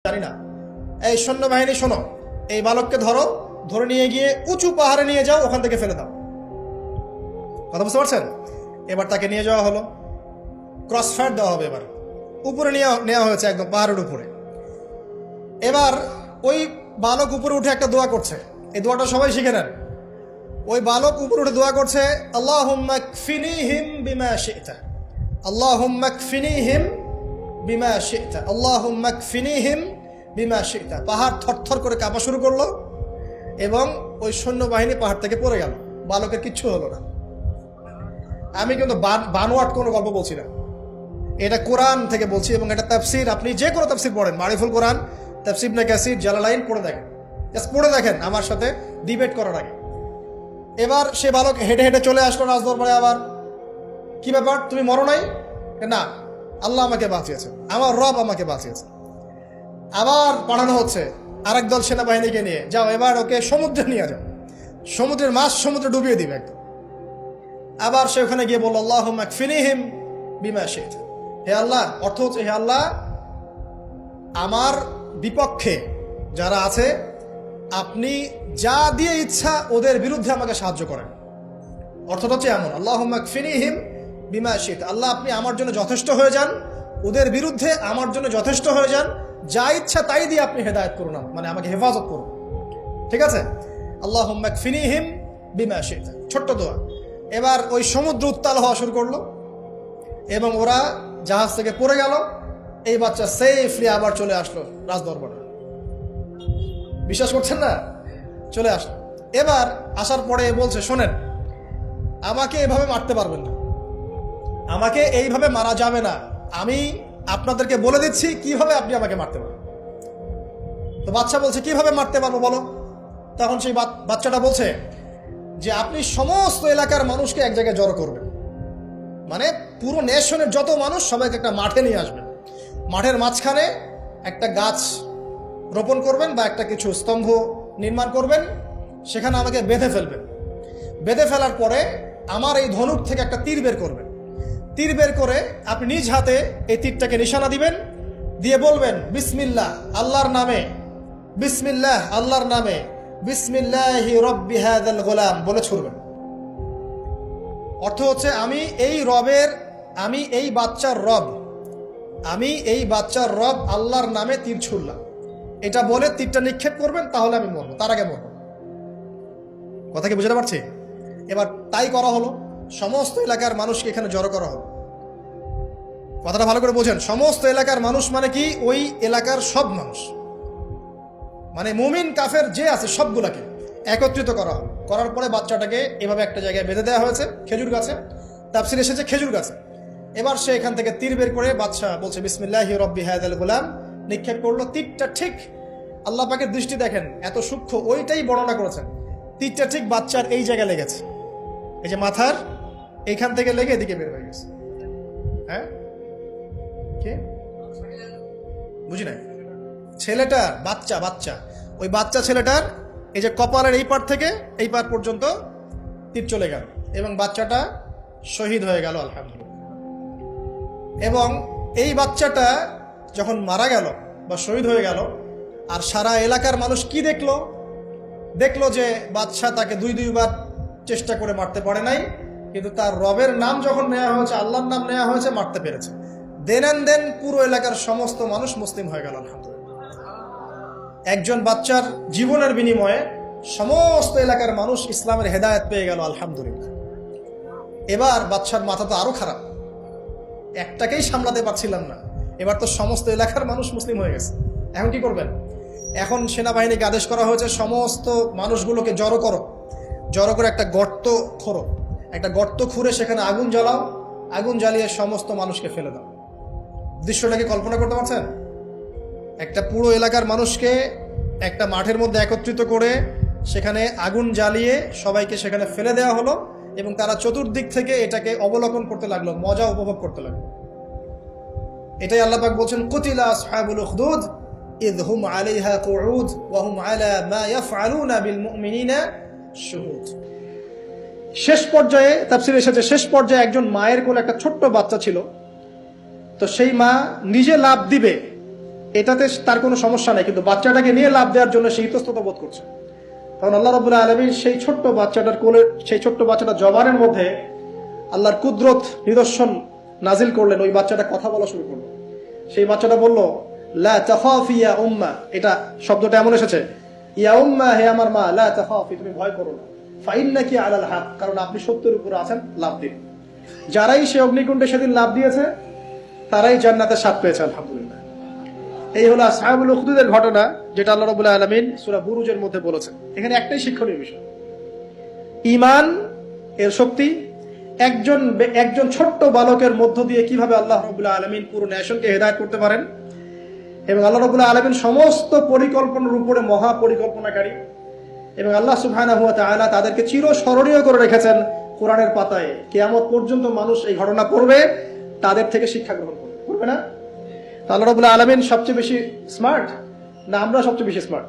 জানি না। এই সৈন্যবাহিনী শোনো, এই বালককে ধরো, ধরে নিয়ে গিয়ে উঁচু পাহাড়ে নিয়ে যাও, ওখান থেকে ফেলে দাও। কথা বুঝতে পারছেন? এবার তাকে নিয়ে যাওয়া হলো, ক্রস ফায়ার দেওয়া হবে। এবার উপরে নেওয়া হয়েছে, একদম পাহাড়ের উপরে। এবার ওই বালক উপরে উঠে একটা দোয়া করছে, এই দোয়াটা সবাই শিখে নেন। ওই বালক উপরে উঠে দোয়া করছে, আল্লাহুম্মা কফিনিহিম বিমা শি'তা, আল্লাহুম্মা কফিনিহিম বিমা শি'তা, আল্লাহুম্মা কফিনিহিম বিমা শি'তা। পাহাড় থরথর করে কাঁপা শুরু করলো এবং ওই সৈন্যবাহিনী পাহাড় থেকে পড়ে গেল। বালকের কিচ্ছু হলো না। আমি কিন্তু বানোয়াট কোনো গল্প বলছি না, এটা কোরআন থেকে বলছি এবং এটা তাফসির। আপনি যে কোনো তাফসির পড়েন, মারিফুল কোরআন, তাফসির ইবনে কাসির, জালালাইন পড়ে দেখেন, জাস্ট পড়ে দেখেন আমার সাথে ডিবেট করার আগে। এবার সে বালক হেঁটে হেঁটে চলে আসলো রাজদরবারে। আবার কি ব্যাপার, তুমি মরো নাই? না, আল্লাহ আমাকে বাঁচিয়েছে, আমার রব আমাকে বাঁচিয়েছে। আবার পাঠানো হচ্ছে আরেক দল সেনাবাহিনীকে নিয়ে, যাও এবার ওকে সমুদ্রে নিয়ে যাও, সমুদ্রের মাছ সমুদ্রে ডুবিয়ে দিবে একদম। আবার সে ওখানে গিয়ে বলল, আল্লাহুম্মা কফিনিহিম বিমা শি'তা, হে আল্লাহ, অর্থ হচ্ছে হে আল্লাহ, আমার বিপক্ষে যারা আছে আপনি যা দিয়ে ইচ্ছা ওদের বিরুদ্ধে আমাকে সাহায্য করেন। অর্থটা হচ্ছে এমন, আল্লাহুম্মা কফিনিহিম বিমা শি'তা, আল্লাহ আপনি আমার জন্য যথেষ্ট হয়ে যান, ওদের বিরুদ্ধে আমার জন্য যথেষ্ট হয়ে যান, যা ইচ্ছা তাই দিয়ে আপনি হেদায়েত করুন, মানে আমাকে হেফাজত করুন। ঠিক আছে? আল্লাহুম্মা কফিনিহিম বিমা শি'তা, ছোট্ট দোয়া। এবার ওই সমুদ্র উত্তাল হওয়া শুরু করলো এবং ওরা জাহাজ থেকে পড়ে গেল। এই বাচ্চা সেফলি আবার চলে আসলো রাজদরবারে। বিশ্বাস করছেন না? চলে আসলো। এবার আসার পরে বলছে, শোনেন, আমাকে এভাবে মারতে পারবেন না, আমাকে এইভাবে মারা যাবে না, আমি আপনাদেরকে বলে দিচ্ছি কিভাবে আপনি আমাকে মারতে পারবেন। তো বাচ্চা বলছে, কিভাবে মারতে পারবো বলো? তখন সেই বাচ্চাটা বলছে যে আপনি সমস্ত এলাকার মানুষকে এক জায়গায় জড়ো করবেন, মানে পুরো নেশনের যত মানুষ সবাইকে একটা মাঠে নিয়ে আসবেন, মাঠের মাঝখানে একটা গাছ রোপণ করবেন বা একটা কিছু স্তম্ভ নির্মাণ করবেন, সেখানে আমাকে বেঁধে ফেলবেন। বেঁধে ফেলার পরে আমার এই ধনুক থেকে একটা তীর বের করবেন, তীর বের করে আপনি নিজ হাতে এই তীরটাকে নিশানা দিবেন, দিয়ে বলবেন বিসমিল্লাহ আল্লাহর নামে, বিসমিল্লাহ আল্লাহর নামে, বিসমিল্লাহি রব্বি হাযাল গোলাম বলে ছুড়বেন। অর্থ হচ্ছে আমি এই রবের, আমি এই বাচ্চার রব, আমি এই বাচ্চার রব আল্লাহর নামে তীর ছুড়লাম, এটা বলে তীরটা নিক্ষেপ করবেন, তাহলে আমি মরবো, তার আগে মরবো। কথা কি বুঝতে পারছি? এবার তাই করা হলো, সমস্ত এলাকার মানুষকে এখানে জড়ো করা হলো। কথাটা ভালো করে বোঝেন, সমস্ত এলাকার মানুষ মানে কি? ওই এলাকার সব মানুষ, মানে মুমিন কাফের যে আছে সবগুলাকে একত্রিত করা হলো। করার পরে বাচ্চাটাকে এভাবে একটা জায়গায় বেঁধে দেওয়া হয়েছে, খেজুর গাছে, তাফসিরে এসেছে খেজুর গাছে। এবার সে এখান থেকে তীর বের করে, বাচ্চা বলছে বিসমিল্লাহি রব্বি হাযাল গোলাম, নিক্ষেপ করলো। তীরটা ঠিক, আল্লাহ পাকের দৃষ্টি দেখেন এত সূক্ষ্ম, ওইটাই বর্ণনা করেছেন। তীরটা ঠিক বাচ্চার এই জায়গায় লেগেছে, এই যে মাথার এইখান থেকে লেগে এদিকে বের হয়ে গেছে। হ্যাঁ, কে বুঝি নাই? ছেলেটার বাচ্চা, বাচ্চা, ওই বাচ্চা ছেলেটার এই যে কপালের এই পার থেকে এই পার পর্যন্ত তীর চলে গেল এবং বাচ্চাটা শহীদ হয়ে গেল, আলহামদুলিল্লাহ। এবং এই বাচ্চাটা যখন মারা গেল বা শহীদ হয়ে গেল, আর সারা এলাকার মানুষ কি দেখলো? দেখলো যে বাচ্চা তাকে দুইবার চেষ্টা করে মারতে পারে নাই, কিন্তু তার রবের নাম যখন নেওয়া হয়েছে, আল্লাহর নাম নেওয়া হয়েছে, মারতে পেরেছে। দেন পুরো এলাকার সমস্ত মানুষ মুসলিম হয়ে গেল, আলহামদুলিল্লাহ। একজন বাচ্চার জীবনের বিনিময়ে সমস্ত এলাকার মানুষ ইসলামের হেদায়েত পেয়ে গেল, আলহামদুলিল্লাহ। এবার বাচ্চার মাথা তো আরো খারাপ, একটাকেই সামলাতে পারছিলাম না, এবার তো সমস্ত এলাকার মানুষ মুসলিম হয়ে গেছে। এখন কি করবেন? এখন সেনাবাহিনীকে আদেশ করা হয়েছে সমস্ত মানুষগুলোকে জড়ো করো, জড়ো করে একটা গর্ত খোঁড়ো, একটা গর্ত খুঁড়ে সেখানে আগুন জ্বালাও, আগুন জ্বালিয়ে সমস্ত মানুষকে ফেলে দাও। দৃশ্যটাকে কল্পনা করতে পারছেন? একটা পুরো এলাকার মানুষকে একটা মাঠের মধ্যে একত্রিত করে সেখানে আগুন জ্বালিয়ে সবাইকে সেখানে ফেলে দেওয়া হলো এবং তারা চতুর্দিক থেকে এটাকে অবলোকন করতে লাগলো, মজা উপভোগ করতে লাগলো। এটাই আল্লাহ পাক বলছেন, কুতিলা আসহাবুল উখদুদ ইয হুম আলাইহা কুউদ ওয়া হুম আলা মা ইয়াফআলুনা বিল মুমিনিনা শুহুদ। শেষ পর্যায়ে তাফসীরে এসেছে, শেষ পর্যায়ে একজন মায়ের কোলে একটা ছোট্ট বাচ্চা ছিল। তো সেই মা নিজে লাফ দিবে এটাতে তার কোনো সমস্যা নেই, কিন্তু বাচ্চাটাকে নিয়ে লাভ দেওয়ার জন্য সে ইতস্তত বোধ করছে। তখন আল্লাহ রাব্বুল আলামিন সেই ছোট্ট বাচ্চাটার কোলে, সেই ছোট্ট বাচ্চাটার জবানের মধ্যে আল্লাহর কুদরত নিদর্শন নাজিল করলেন। ওই বাচ্চাটা কথা বলা শুরু করলো। সেই বাচ্চাটা বলল, লা তাখাফি ইয়া উম্মা, এটা শব্দটা এমন এসেছে, ইয়া উম্মা, হে আমার মা, লা তাখাফি, তুমি ভয় করো না, ফাইন্নাকি আলাল হক, কারণ আপনি সত্যের উপরে আছেন, লাভ দিন। যারাই সে অগ্নিকুণ্ডে সেদিন লাভ দিয়েছে তারাই জান্নাতের স্বাদ পেয়েছে, আলহামদুলিল্লাহ। এই হলো আসহাবুল উখদুদের ঘটনা, যেটা আল্লাহ রাব্বুল আলামিন সূরা বুরুজের মধ্যে বলেছেন। এখানে একটাই শিক্ষণীয় বিষয়, ঈমান এর শক্তি একজন ছোট্ট বালকের মধ্য দিয়ে কিভাবে আল্লাহ রাব্বুল আলামিন পুরো নেশনকে হেদায়েত করতে পারেন, এবং আল্লাহ রাব্বুল আলামিন সমস্ত পরিকল্পনার উপরে মহা পরিকল্পনাকারী, এবং আল্লাহ সুবহানাহু ওয়া তাআলা তাদেরকে চিরস্মরণীয় করে রেখেছেন কোরআনের পাতায়। কিয়ামত পর্যন্ত মানুষ এই ঘটনা পড়বে, তাদের থেকে শিক্ষা গ্রহণ করবে না? আল্লাহ রাব্বুল আলামিন সবচেয়ে বেশি স্মার্ট না আমরা সবচেয়ে বেশি স্মার্ট?